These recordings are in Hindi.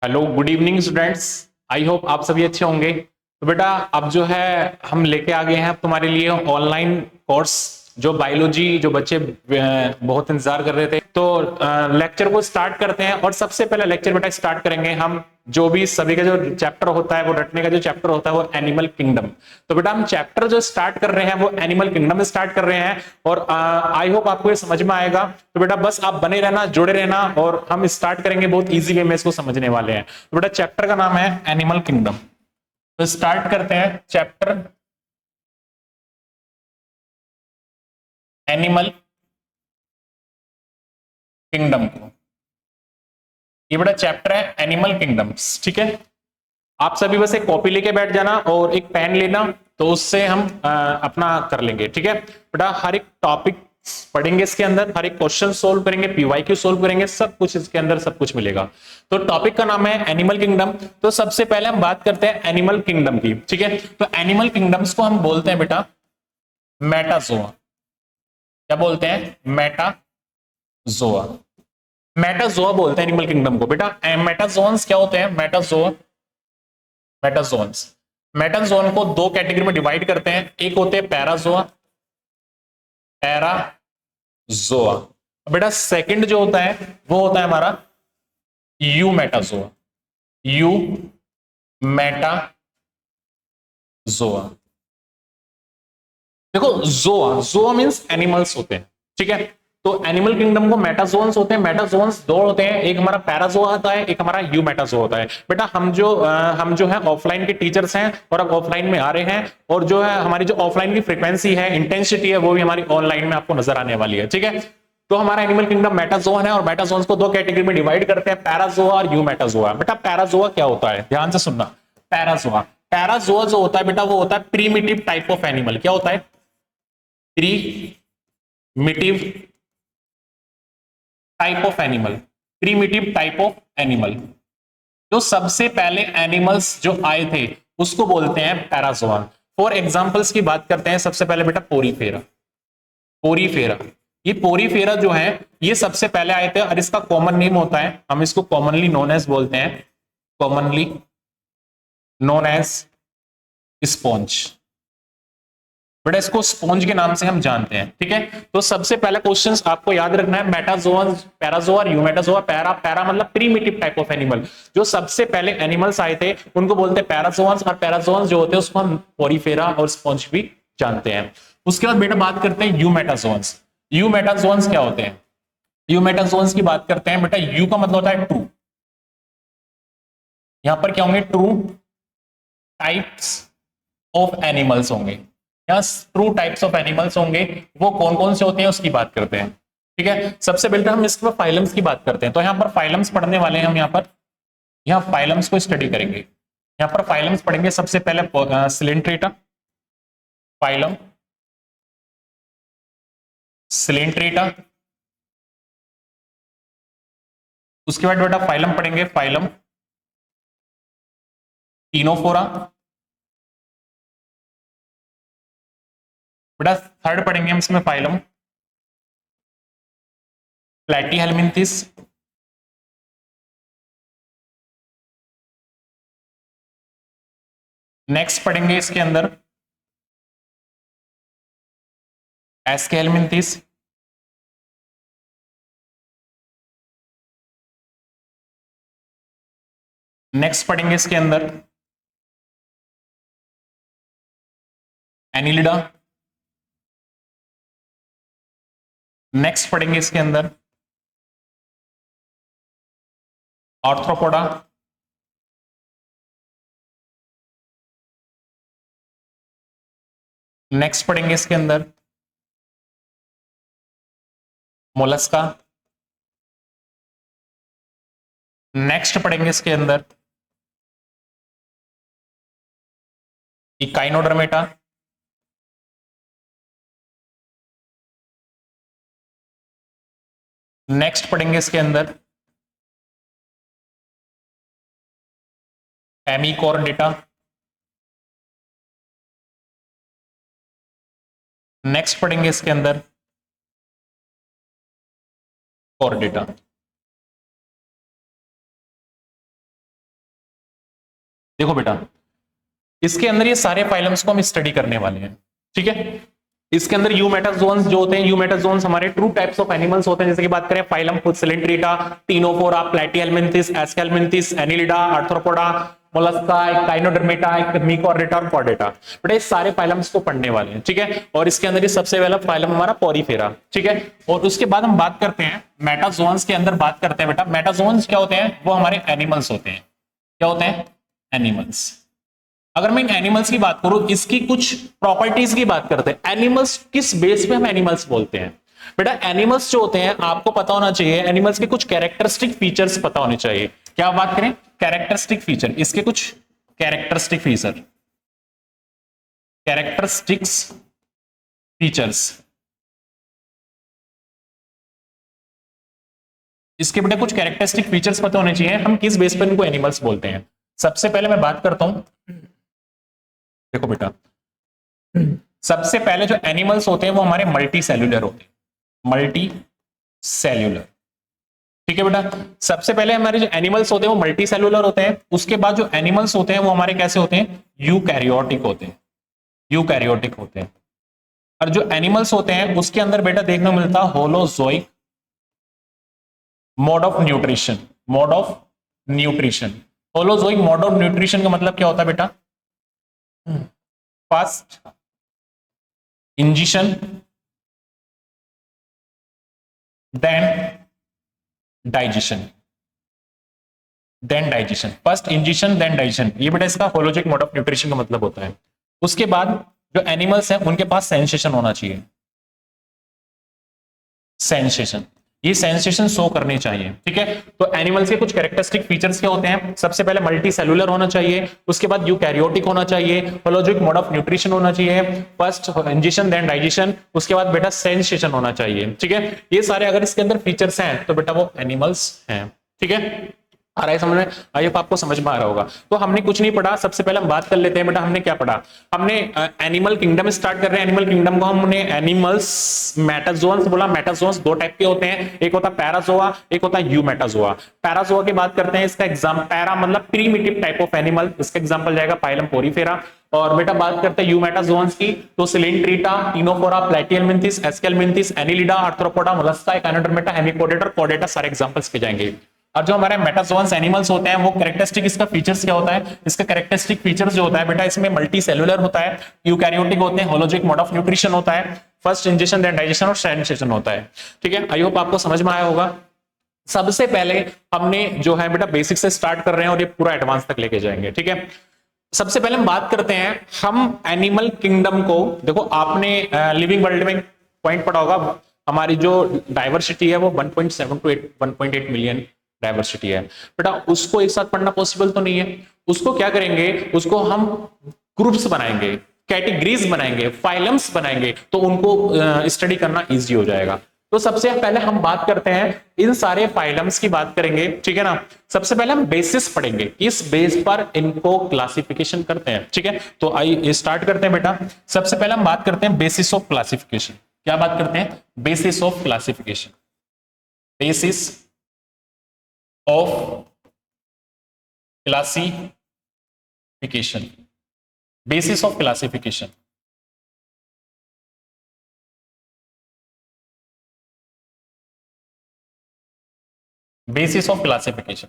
Hello, good evening students. I hope आप सभी अच्छे होंगे। तो बेटा, अब जो है हम लेके आ गए हैं अब तुम्हारे लिए ऑनलाइन कोर्स, जो बायोलॉजी, जो बच्चे बहुत इंतजार कर रहे थे। तो लेक्चर को स्टार्ट करते हैं। और सबसे पहला लेक्चर बेटा स्टार्ट करेंगे हम, जो भी सभी का जो चैप्टर होता है, वो रटने का जो चैप्टर होता है वो एनिमल किंगडम। तो बेटा हम चैप्टर जो स्टार्ट कर रहे हैं वो एनिमल किंगडम स्टार्ट कर रहे हैं। और आई होप आपको ये समझ में आएगा। तो बेटा बस आप बने रहना, जुड़े रहना, और हम स्टार्ट करेंगे बहुत इजी वे में इसको समझने वाले हैं। तो बेटा चैप्टर का नाम है एनिमल किंगडम। तो स्टार्ट करते हैं चैप्टर एनिमल किंगडम को। ये बड़ा चैप्टर है एनिमल किंगडम्स, ठीक है। आप सभी बस एक कॉपी लेके बैठ जाना और एक पेन लेना, तो उससे हम अपना कर लेंगे, ठीक है बेटा। हर एक टॉपिक पढ़ेंगे, इसके अंदर हर एक क्वेश्चन सोल्व करेंगे, पीवाईक्यू सोल्व करेंगे, सब कुछ इसके अंदर सब कुछ मिलेगा। तो टॉपिक का नाम है एनिमल किंगडम। तो सबसे पहले हम बात करते हैं एनिमल किंगडम की, ठीक है। तो एनिमल किंगडम्स को हम बोलते हैं बेटा मेटाजोआ। क्या बोलते हैं? मेटाजोआ। मेटाजोआ बोलते हैं एनिमल किंगडम को बेटा। मेटाजोन्स क्या होते हैं? मेटाजोआ, मेटाजोन्स, मेटाजोन को दो कैटेगरी में डिवाइड करते हैं। एक होते हैं पैराजोआ, पैराजोआ। बेटा सेकंड जो होता है वो होता है हमारा यू मेटाजोआ, यू मेटाजोआ। देखो, जोआ, जोआ मींस एनिमल्स होते हैं, ठीक है। तो एनिमल किंगडम को मेटाजोन्स होते हैं। मेटाजोन्स दो होते हैं, एक हमारा पैराजोआ होता है, एक हमारा यू मेटाजोआ होता है। बेटा हम जो है ऑफलाइन के टीचर्स हैं और अब ऑफलाइन में आ रहे हैं, और जो है हमारी जो ऑफलाइन की फ्रीक्वेंसी है, इंटेंसिटी है, वो भी हमारी ऑनलाइन में आपको नजर आने वाली है, ठीक है। तो हमारा एनिमल किंगडम मेटाजोन है, और मेटाजोन्स को दो कैटेगरी में डिवाइड करते हैं, पैराजोआ और यू मेटाजोआ। बेटा पैराजोआ क्या होता है, ध्यान से सुनना। पैराजोआ, पैराजोआ जो होता है बेटा, वो होता है प्रीमिटिव टाइप ऑफ एनिमल। क्या होता है? Primitive type of animal, primitive type of animal. जो सबसे पहले एनिमल्स जो आए थे उसको बोलते हैं पैराजोआ। फॉर एग्जांपल्स की बात करते हैं, सबसे पहले बेटा पोरीफेरा। पोरीफेरा, ये पोरीफेरा जो है ये सबसे पहले आए थे, और इसका कॉमन नेम होता है, हम इसको कॉमनली नोन एज बोलते हैं, कॉमनली नोन एज स्पॉन्ज। बेटा इसको स्पॉन्ज के नाम से हम जानते हैं, ठीक है। तो सबसे पहला क्वेश्चन आपको याद रखना है, मेटाजोआ, पैराजोआ और यूमेटाजोआ। पैरा, पैरा मतलब प्रीमिटिव टाइप ऑफ एनिमल। जो सबसे पहले एनिमल्स आए थे उनको बोलते हैं पैराजोअन्स, और पैराजोअन्स जो होते हैं उसको हम पोरीफेरा और स्पॉन्ज भी जानते हैं। उसके बाद बेटा बात करते हैं यूमेटाजोअन्स। यूमेटाजोअन्स क्या होते हैं? यूमेटाजोअन्स की बात करते हैं बेटा। यू का मतलब होता है ट्रू, यहां पर क्या होंगे? ट्रू टाइप्स ऑफ एनिमल्स होंगे, या ट्रू टाइप्स ऑफ एनिमल्स होंगे। वो कौन कौन से होते हैं उसकी बात करते हैं, ठीक है। सबसे पहले हम इसके फाइलम्स की बात करते हैं। तो यहाँ पर फाइलम्स पढ़ने वाले हैं हम, यहाँ फाइलम्स को स्टडी करेंगे। यहाँ पर फाइलम्स पढ़ेंगे, सबसे पहले सिलेंट्रेटा, फाइलम सिलेंट्रेटा। उसके बाद बेटा फाइलम पढ़ेंगे, फाइलम टीनोफोरा। बेटा थर्ड पढ़ेंगे हम इसमें फाइलम प्लेटीहेल्मिन्थिस। नेक्स्ट पढ़ेंगे इसके अंदर एस्केहेल्मिन्थिस। नेक्स्ट पढ़ेंगे इसके अंदर एनिलिडा। नेक्स्ट पढ़ेंगे इसके अंदर आर्थ्रोपोडा। नेक्स्ट पढ़ेंगे इसके अंदर मोलस्का। नेक्स्ट पढ़ेंगे इसके अंदर इकाइनोडर्मेटा। नेक्स्ट पढ़ेंगे इसके अंदर हेमिकॉर्डेटा। नेक्स्ट पढ़ेंगे इसके अंदर कॉर्डेटा। देखो बेटा, इसके अंदर ये सारे फाइलम्स को हम स्टडी करने वाले हैं, ठीक है। इसके अंदर यूमेटाजोन्स जो होते हैं, यूमेटाजोन्स हमारे ट्रू टाइप्स ऑफ एनिमल्स होते हैं। जैसे कि बात करें phylum coelenterata, ctenophora, platyhelminthes, aschelminthes, annelida, arthropoda, mollusca, echinodermata, hemichordata और कॉर्डेटा। बेटा ये सारे फाइलम्स को पढ़ने वाले हैं, ठीक है। और इसके अंदर ये सबसे पहला फाइलम हमारा पोरीफेरा, ठीक है। और उसके बाद हम बात करते हैं मेटाजोन्स के अंदर बात करते हैं बेटा। मेटाजोन्स क्या होते हैं? वो हमारे एनिमल्स होते हैं। क्या होते हैं? एनिमल्स। अगर मैं इन एनिमल्स की बात करूं, इसकी कुछ प्रॉपर्टीज की बात करते हैं। एनिमल्स किस बेस पे हम एनिमल्स बोलते हैं? बेटा एनिमल्स जो होते हैं आपको पता होना चाहिए, एनिमल्स के कुछ कैरेक्टरिस्टिक फीचर्स पता होने चाहिए। क्या बात करें? कैरेक्टरिस्टिक फीचर, इसके कुछ कैरेक्टरिस्टिक फीचर, कैरेक्टरिस्टिक्स फीचर्स, इसके बेटा कुछ कैरेक्टरिस्टिक फीचर्स पता होने चाहिए। हम किस बेस पर इनको एनिमल्स बोलते हैं? सबसे पहले मैं बात करता हूं, देखो बेटा, सबसे पहले जो एनिमल्स होते हैं वो हमारे मल्टी सेल्यूलर होते हैं। मल्टी सेल्यूलर, ठीक है बेटा। सबसे पहले हमारे जो एनिमल्स होते हैं वो मल्टी सेल्यूलर होते हैं। उसके बाद जो एनिमल्स होते हैं वो हमारे कैसे होते हैं? यूकैरियोटिक होते हैं। यूकैरियोटिक होते हैं। और जो एनिमल्स होते हैं उसके अंदर बेटा देखने को मिलता है holozoic mode of nutrition. Mode of nutrition, holozoic mode of nutrition का मतलब क्या होता है बेटा? First ingestion then digestion, then digestion. First ingestion then digestion, ये बेटा इसका होलोजिक मोड ऑफ न्यूट्रिशन का मतलब होता है। उसके बाद जो एनिमल्स हैं उनके पास सेंसेशन होना चाहिए। सेंसेशन, ये सेंसेशन शो करनी चाहिए, ठीक है। तो एनिमल्स के कुछ कैरेक्टरिस्टिक फीचर्स क्या होते हैं? सबसे पहले मल्टी सेलुलर होना चाहिए, उसके बाद यूकैरियोटिक होना चाहिए, होलोजिक मोड ऑफ न्यूट्रिशन होना चाहिए, फर्स्ट इंजेक्शन देन डाइजेशन, उसके बाद बेटा सेंसेशन होना चाहिए, ठीक है। ये सारे अगर इसके अंदर फीचर्स हैं तो बेटा वो एनिमल्स हैं, ठीक है। आ रहा है समझ में? आइए आपको समझ में आ रहा होगा। तो हमने कुछ नहीं पढ़ा, सबसे पहले हम बात कर लेते हैं बेटा हमने क्या पढ़ा। हमने एनिमल किंगडम स्टार्ट कर रहे हैं। एनिमल किंगडम को हमने एनिमल्स मेटाजोन्स बोला। मेटाजोन्स दो टाइप के होते हैं, एक होता है पैराजोआ, एक होता है यूमेटाजोआ। पैराजोआ की बात करते हैं, इसका एग्जाम पैरा मतलब प्रीमिटिव टाइप ऑफ एनिमल, इसका एग्जांपल जाएगा फाइलम पोरीफेरा। और बेटा बात करते हैं यूमेटाजोन्स की, तो coelenterata, ctenophora, platyhelminthes, aschelminthes, annelida, arthropoda, mollusca, echinodermata, hemichordata और कॉर्डेटा सारे एग्जांपल्स के जाएंगे। और जो हमारे मेटाजोन्स एनिमल्स होते हैं वो कैरेक्टरिस्टिक, इसका फीचर्स क्या होता है? इसका कैरेक्टरिस्टिक फीचर्स जो होता है बेटा इसमें मल्टी सेलुलर होता है, यूकैरियोटिक होते हैं, होलोजिक मोड ऑफ न्यूट्रिशन होता है, फर्स्ट इंजेक्शन देन डाइजेशन और सेंसेशन होता है, ठीक है। आई होप आपको समझ में आया होगा। सबसे पहले हमने जो है बेटा बेसिक से स्टार्ट कर रहे हैं और ये पूरा एडवांस तक लेके जाएंगे, ठीक है। सबसे पहले हम बात करते हैं, हम एनिमल किंगडम को, देखो आपने लिविंग वर्ल्ड में पॉइंट पढ़ा होगा, हमारी जो डाइवर्सिटी है वो 1.7 to 1.8 मिलियन डाइवर्सिटी है बेटा। उसको एक साथ पढ़ना पॉसिबल तो नहीं है। उसको क्या करेंगे? उसको हम ग्रुप्स बनाएंगे, कैटेगरीज बनाएंगे, फाइलम्स बनाएंगे, तो उनको स्टडी करना इजी हो जाएगा। तो सबसे पहले हम बात करते हैं इन सारे फाइलम्स की बात करेंगे, ठीक है ना। सबसे पहले हम बेसिस पढ़ेंगे, इस बेस पर इनको क्लासिफिकेशन करते हैं, ठीक है। तो आइए स्टार्ट करते हैं बेटा। सबसे पहले हम बात करते हैं बेसिस ऑफ क्लासिफिकेशन। क्या बात करते हैं? Basis of classification. Basis of classification, basis of classification. Basis of classification,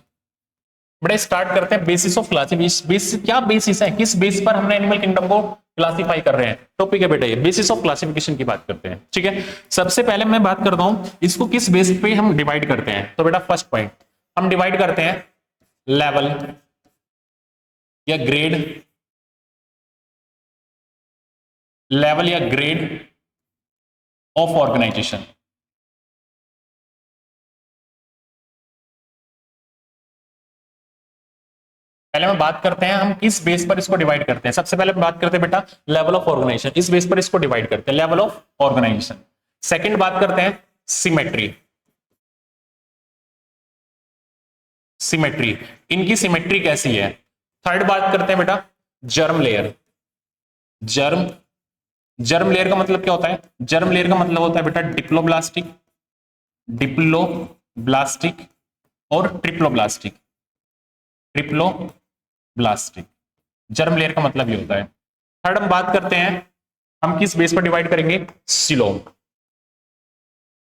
बड़े स्टार्ट करते हैं बेसिस ऑफ क्लासिफिकेशन। बेसिस क्या बेसिस है? किस बेस पर हमने एनिमल किंगडम को क्लासिफाई कर रहे हैं? टॉपिक है बेटा ये, बेसिस ऑफ क्लासिफिकेशन की बात करते हैं, ठीक है। सबसे पहले मैं बात करता हूं इसको किस बेस पे हम डिवाइड करते हैं। तो बेटा फर्स्ट पॉइंट हम डिवाइड करते हैं लेवल या ग्रेड, लेवल या ग्रेड ऑफ ऑर्गेनाइजेशन। पहले मैं बात करते हैं हम किस बेस पर इसको डिवाइड करते हैं। सबसे पहले बात करते हैं बेटा लेवल ऑफ ऑर्गेनाइजेशन, इस बेस पर इसको डिवाइड करते हैं, लेवल ऑफ ऑर्गेनाइजेशन। सेकंड बात करते हैं सिमेट्री, सिमेट्री, इनकी सिमेट्री कैसी है। थर्ड बात करते हैं बेटा germ layer. Germ, germ layer का मतलब क्या होता है? जर्म लेयर का मतलब होता है बेटा डिप्लोब्लास्टिक, डिप्लोब्लास्टिक और ट्रिप्लोब्लास्टिक, ट्रिप्लोब्लास्टिक, जर्म लेयर का मतलब ये होता है। थर्ड हम बात करते हैं, हम किस बेस पर डिवाइड करेंगे, सिलोम।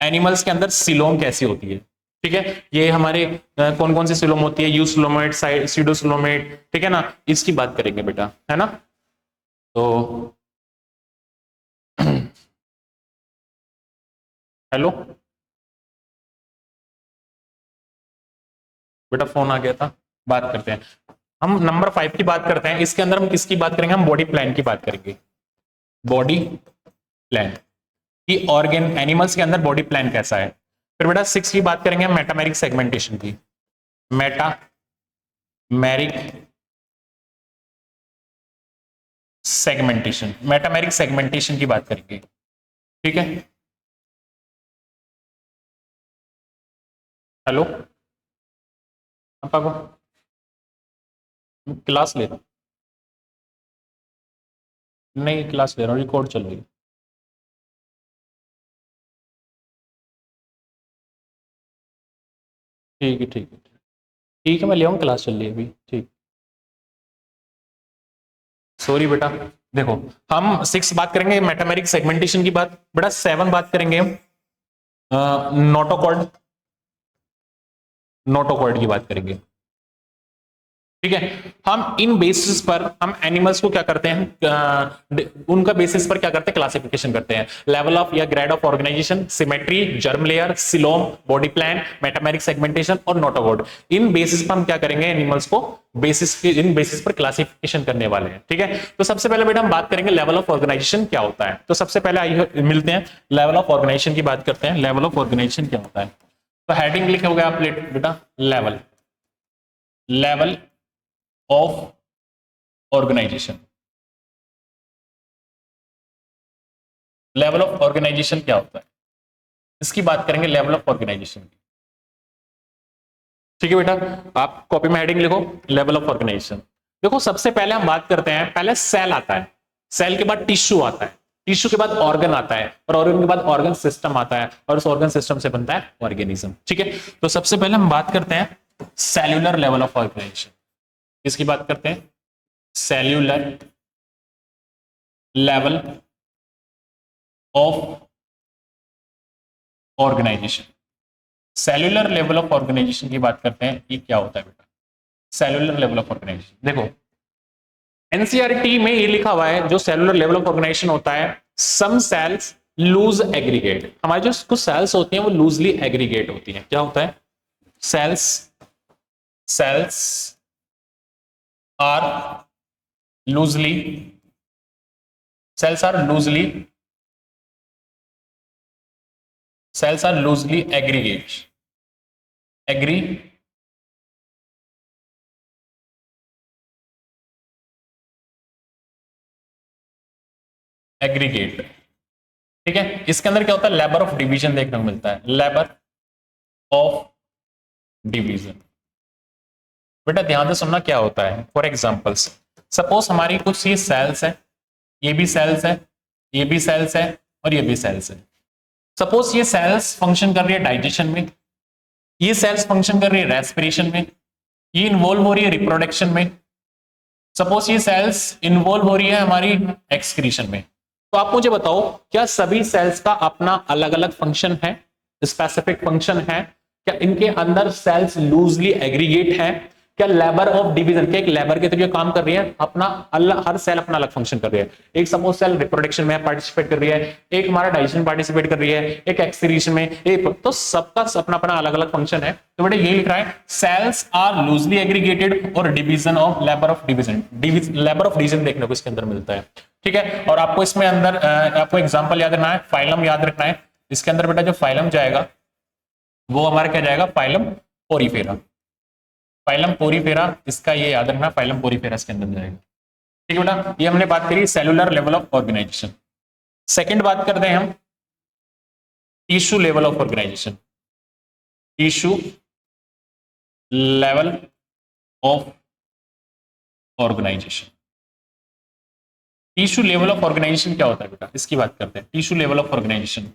एनिमल्स के अंदर सिलोम कैसी होती है, ठीक है, ये हमारे कौन कौन सी सिलोम होती है, यूसिलोमेट, सीडोसिलोमेट, ठीक है ना, इसकी बात करेंगे बेटा, है ना। तो हेलो बेटा, फोन आ गया था, बात करते हैं। हम नंबर 5 की बात करते हैं, इसके अंदर हम किसकी बात करेंगे, हम बॉडी प्लान की बात करेंगे। बॉडी प्लान की ऑर्गेन एनिमल्स के अंदर बॉडी प्लान कैसा है। फिर बेटा 6 की बात करेंगे हम मेटामेरिक सेगमेंटेशन की। मेटामेरिक सेगमेंटेशन, मेटामेरिक सेगमेंटेशन की बात करेंगे, ठीक है। हेलो पापा को क्लास ले रहा हूँ, नहीं क्लास ले रहा हूँ, रिकॉर्ड चल रही है। ठीक है ठीक है ठीक है, मैं ले आऊँ, क्लास चल रही है अभी, ठीक। सॉरी बेटा, देखो हम 6 बात करेंगे मेटामेरिक सेगमेंटेशन की बात, बेटा 7 बात करेंगे हम नोटोकॉर्ड, नोटोकॉर्ड की बात करेंगे, ठीक है। हम इन बेसिस पर हम एनिमल्स को क्या करते हैं, उनका बेसिस पर क्या करते हैं, क्लासिफिकेशन करते हैं। लेवल ऑफ या grade of organisation, symmetry, germ layer, coelom, body plan, metameric segmentation और नोटोकॉर्ड। इन बेसिस पर हम क्या करेंगे, एनिमल्स को इन बेसिस पर क्लासिफिकेशन करने वाले हैं, ठीक है। तो सबसे पहले बेटा हम बात करेंगे लेवल ऑफ ऑर्गेनाइजेशन क्या होता है। तो सबसे पहले आइए मिलते हैं, लेवल ऑफ ऑर्गेनाइजेशन की बात करते हैं। लेवल ऑफ ऑर्गेनाइजेशन क्या होता है, तो हेडिंग लिखे हो गया आप बेटा, level, level of organisation. Level of organisation क्या होता है, इसकी बात करेंगे, लेवल ऑफ ऑर्गेनाइजेशन की, ठीक है बेटा। आप कॉपी में हेडिंग लिखो, लेवल ऑफ ऑर्गेनाइजेशन। देखो सबसे पहले हम बात करते हैं, पहले सेल आता है, सेल के बाद टिश्यू आता है, टिश्यू के बाद ऑर्गन आता है, और ऑर्गन के बाद ऑर्गन सिस्टम आता है, और उस ऑर्गन सिस्टम से बनता है ऑर्गेनिज्म, ठीक है। तो सबसे पहले हम बात करते हैं सेल्यूलर लेवल ऑफ ऑर्गेनाइजेशन। इसकी बात करते हैं, cellular level of organisation. Cellular level of organisation की बात करते हैं, ये क्या होता है बेटा, सेल्यूलर लेवल ऑफ ऑर्गेनाइजेशन। देखो एनसीईआरटी में ये लिखा हुआ है, जो सेल्यूलर लेवल ऑफ ऑर्गेनाइजेशन होता है, सम सेल्स लूज एग्रीगेट। हमारी जो कुछ सेल्स होती हैं वो लूजली एग्रीगेट होती हैं। क्या होता है, cells cells are loosely, cells are loosely, cells are loosely aggregate, aggregate, ठीक है। इसके अंदर क्या होता है, लेबर ऑफ डिवीजन देखने को मिलता है, लेबर ऑफ डिवीजन। बेटा ध्यान से सुनना क्या होता है, फॉर एग्जांपल्स, सपोज हमारी कुछ ये सेल्स है, ये भी सेल्स है, ये भी सेल्स है, और ये भी सेल्स है। सपोज ये सेल्स फंक्शन कर रही है डाइजेशन में, ये सेल्स फंक्शन कर रही है रेस्पिरेशन में, ये इन्वॉल्व हो रही है रिप्रोडक्शन में, सपोज ये सेल्स इन्वॉल्व हो रही है हमारी एक्सक्रीशन में। तो आप मुझे बताओ, क्या सभी सेल्स का अपना अलग अलग फंक्शन है, स्पेसिफिक फंक्शन है, क्या इनके अंदर सेल्स लूजली एग्रीगेट है, क्या लेबर ऑफ डिवीजन, क्या एक लेबर के थ्रू काम कर रही है, अपना हर सेल अपना अलग फंक्शन कर रही है। एक सपोज सेल रिप्रोडक्शन में पार्टिसिपेट कर रही है, एक हमारा डाइजेशन पार्टिसिपेट कर रही है, एक एक्सक्रीशन में, एक, तो सबका अपना अपना अलग अलग फंक्शन है। तो बेटा ये लिख रहा है, सेल्स आर लूजली एग्रीगेटेड और division of labour of division, labour of division देखने को इसके अंदर मिलता है, ठीक है। और आपको इसमें अंदर आपको एग्जांपल याद रखना है, फाइलम याद रखना है। इसके अंदर बेटा जो फाइलम जाएगा वो हमारा क्या जाएगा, फाइलम पोरीफेरा, फाइलम पोरीफेरा, इसका ये याद रखना, फाइलम पोरीफेरा इसके अंदर जाएगा, ठीक है बेटा। ये हमने बात करी cellular level of organisation. Second बात करते हैं हम tissue level of organisation, tissue level of organisation. Tissue level of organisation क्या होता है बेटा, इसकी बात करते हैं। टिश्यू लेवल ऑफ ऑर्गेनाइजेशन,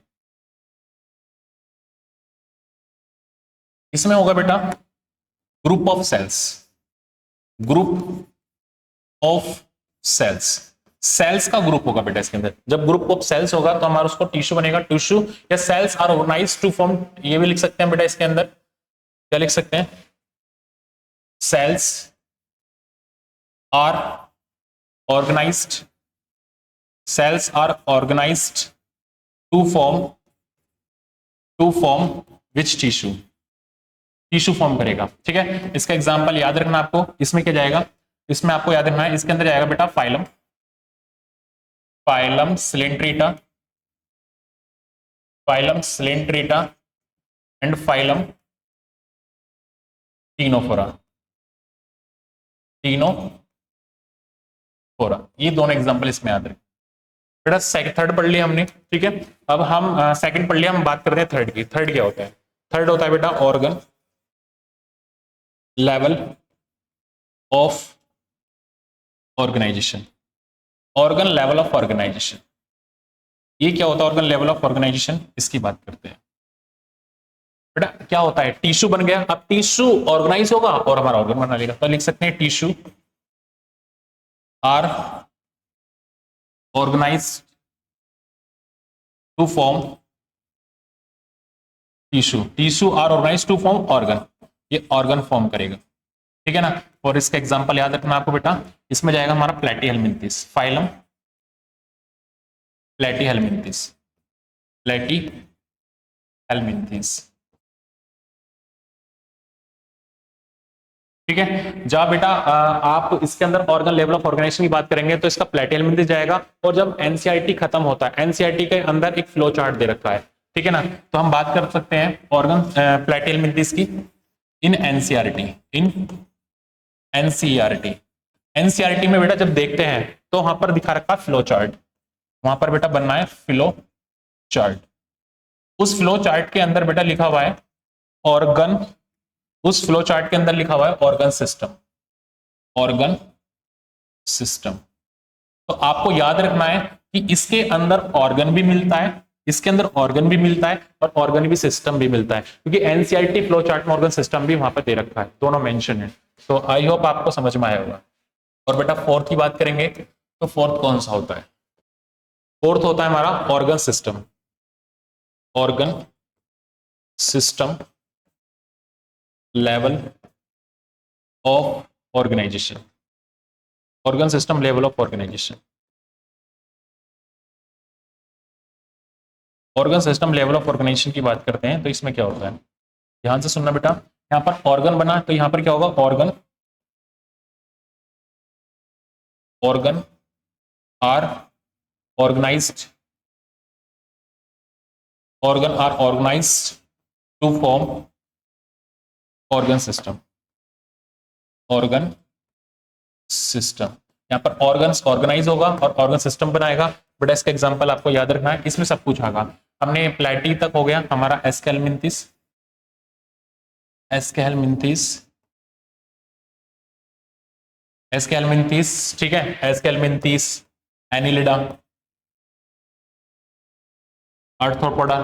इसमें होगा बेटा group of cells, group of cells, cells का ग्रुप होगा बेटा इसके अंदर। जब ग्रुप ऑफ सेल्स होगा तो हमारा उसको टिश्यू बनेगा, टिश्यू या cells are organised to form, ये भी लिख सकते हैं बेटा इसके अंदर, क्या लिख सकते हैं, cells are organised, cells are organised to form which tissue, tissue form करेगा। ठीक है, इसका एग्जांपल याद रखना आपको, इसमें क्या जाएगा, इसमें आपको याद रखना है, इसके अंदर जाएगा बेटा phylum, phylum Coelenterata, phylum Coelenterata and phylum Ctenophora, Ctenophora, ये दोनों एग्जांपल इसमें याद रखें बेटा। थर्ड पढ़ लिया हमने, ठीक है। अब हम सेकंड पढ़ लिया, हम बात करते हैं थर्ड की। थर्ड क्या होता है, थर्ड होता है बेटा organ level of organisation, organ level of organisation. ये क्या होता है ऑर्गन लेवल ऑफ ऑर्गेनाइजेशन, इसकी बात करते हैं बेटा। क्या होता है, टिश्यू बन गया, अब टिश्यू ऑर्गेनाइज होगा और हमारा ऑर्गन बना लेगा, तो लिख सकते हैं tissue are organised to form tissue, tissue are organised to form organ, ये ऑर्गन फॉर्म करेगा। ठीक है ना, और इसका एग्जांपल याद रखना आपको बेटा, इसमें जाएगा हमारा प्लेटीहेलमिन्थिस, फाइलम प्लेटीहेलमिन्थिस, प्लेटीहेलमिन्थिस। ठीक है, जब बेटा आप इसके अंदर ऑर्गन लेवल ऑफ ऑर्गेनाइजेशन की बात करेंगे तो इसका प्लेटीहेलमिन्थिस जाएगा। और जब एनसीईआरटी खत्म होता है, एनसीईआरटी के अंदर एक फ्लो चार्ट दे रखा है, ठीक है ना, तो हम बात कर सकते हैं ऑर्गन प्लेटीहेलमिन्थिस की in NCERT, in NCERT. NCERT में बेटा जब देखते हैं तो वहां पर दिखा रखा फ्लो चार्ट, वहां पर बेटा बनना है फ्लो चार्ट। उस फ्लो चार्ट के अंदर बेटा लिखा हुआ है ऑर्गन, उस फ्लो चार्ट के अंदर लिखा हुआ है ऑर्गन सिस्टम, ऑर्गन सिस्टम। तो आपको याद रखना है कि इसके अंदर ऑर्गन भी मिलता है, इसके अंदर ऑर्गन भी मिलता है और ऑर्गन भी सिस्टम भी मिलता है, क्योंकि एनसीईआरटी फ्लो चार्ट में ऑर्गन सिस्टम भी वहां पर दे रखा है, दोनों मेंशन है। तो आई होप आपको समझ में आया होगा। और बेटा फोर्थ की बात करेंगे तो फोर्थ कौन सा होता है, फोर्थ होता है हमारा organ system, organ system level of organisation, organ system level of organisation. Organ system level of organisation की बात करते हैं तो इसमें क्या होता है, ध्यान से सुनना बेटा। यहां पर ऑर्गन बना तो यहां पर क्या होगा, organ, organ are organised, organ are organised to form organ system, organ system. यहां पर ऑर्गन्स ऑर्गेनाइज होगा और ऑर्गन सिस्टम बनाएगा। बट इसका एग्जांपल आपको याद रखना है, इसमें सब कुछ आएगा। हमने प्लेटी तक हो गया हमारा, एस्केलमिन्थिस, एस्केलमिन्थिस, एस्केलमिन्थिस, ठीक है, एस्केलमिन्थिस, एनिलिडा, आर्थ्रोपोडा,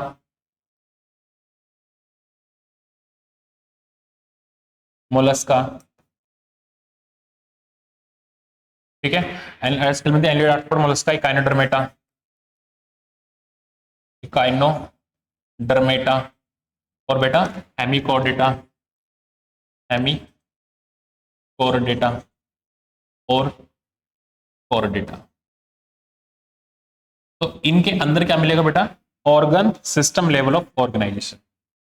मोलस्का, ठीक है, aschelminthes, annelida, arthropoda, mollusca, echinodermata, echinodermata, और बेटा हेमिकोर्डेटा, हेमिकोर्डेटा और कोर्डेटा। तो इनके अंदर क्या मिलेगा बेटा, organ system level of organisation.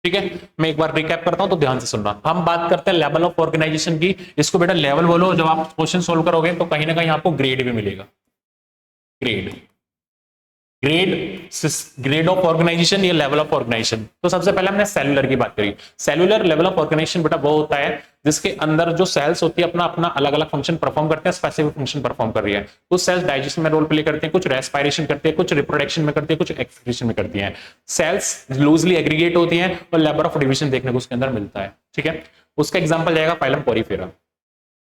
ठीक है, मैं एक बार रिकैप करता हूं तो ध्यान से सुनना। हम बात करते हैं लेवल ऑफ ऑर्गेनाइजेशन की, इसको बेटा लेवल बोलो। जब आप क्वेश्चन सोल्व करोगे तो कहीं ना कहीं आपको ग्रेड भी मिलेगा, ग्रेड, ग्रेड ऑफ ऑर्गेनाइजेशन, ये लेवल ऑफ ऑर्गेनाइजेशन। तो सबसे पहले हमने सेलुलर की बात करी। सेलुलर लेवल ऑफ ऑर्गेनाइजेशन बेटा वो होता है जिसके अंदर जो सेल्स होती है अपना अपना अलग अलग फंक्शन परफॉर्म करते हैं, स्पेसिफिक फंक्शन परफॉर्म कर रही है। कुछ सेल्स डाइजेशन में रोल प्ले करते हैं, कुछ रेस्पिरेशन करते हैं, कुछ रिप्रोडक्शन में करती है, कुछ एक्सक्रीशन में करती हैं। सेल्स लूजली एग्रीगेट होती हैं और लेवल ऑफ डिवीजन देखने को उसके अंदर मिलता है। ठीक है, उसका एग्जाम्पल जाएगा फाइलम पोरीफेरा।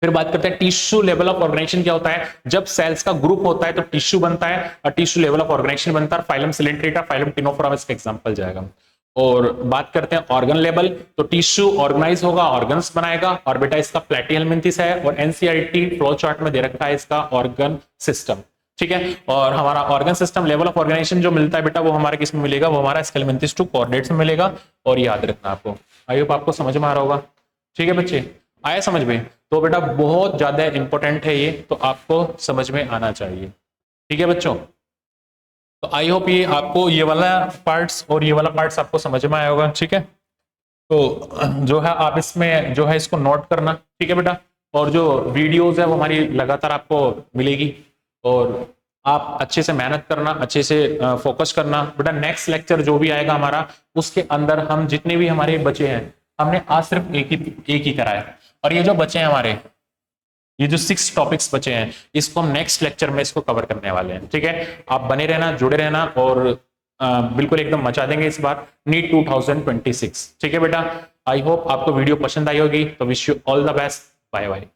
फिर बात करते हैं टिश्यू लेवल ऑफ ऑर्गेनाइजेशन क्या होता है। जब सेल्स का ग्रुप होता है तो टिश्यू बनता है और टिश्यू लेवल ऑफ ऑर्गेनाइजेशन बनता है। फाइलम सिलेंट्रेटा, फाइलम टिनोफोरा इसका एग्जांपल जाएगा। और बात करते हैं ऑर्गन लेवल, तो टिश्यू ऑर्गेनाइज होगा, ऑर्गन्स बनाएगा, और बेटा इसका प्लेटिहेलमिन्थेस है, और एनसीईआरटी फ्लो चार्ट में दे रखा है इसका ऑर्गन सिस्टम, ठीक है। और हमारा organ system level of organisation जो मिलता है बेटा वो हमारा किस में मिलेगा, वो हमारा स्केलेमेंथिस टू कोऑर्डिनेट्स में मिलेगा, और याद रखना आपको, आई होप आपको समझ में आ रहा होगा, ठीक है बच्चे, आया समझ में। तो बेटा बहुत ज्यादा इंपॉर्टेंट है ये, तो आपको समझ में आना चाहिए, ठीक है बच्चों। तो आई होप ये आपको ये वाला पार्ट्स और ये वाला पार्ट्स आपको समझ में आया होगा, ठीक है। तो जो है आप इसमें जो है इसको नोट करना, ठीक है बेटा, और जो वीडियोस है वो हमारी लगातार आपको मिलेगी, और आप अच्छे से मेहनत करना, अच्छे से फोकस करना बेटा। नेक्स्ट लेक्चर जो भी आएगा हमारा, उसके अंदर हम जितने भी हमारे बच्चे हैं, हमने आज सिर्फ एक ही करा है, और ये जो बच्चे हैं हमारे, ये जो 6 टॉपिक्स बचे हैं, इसको हम नेक्स्ट लेक्चर में इसको कवर करने वाले हैं, ठीक है। आप बने रहना, जुड़े रहना, और बिल्कुल एकदम मचा देंगे इस बार नीट 2026, ठीक है बेटा। आई होप आपको वीडियो पसंद आई होगी, तो wish you all the best, bye bye.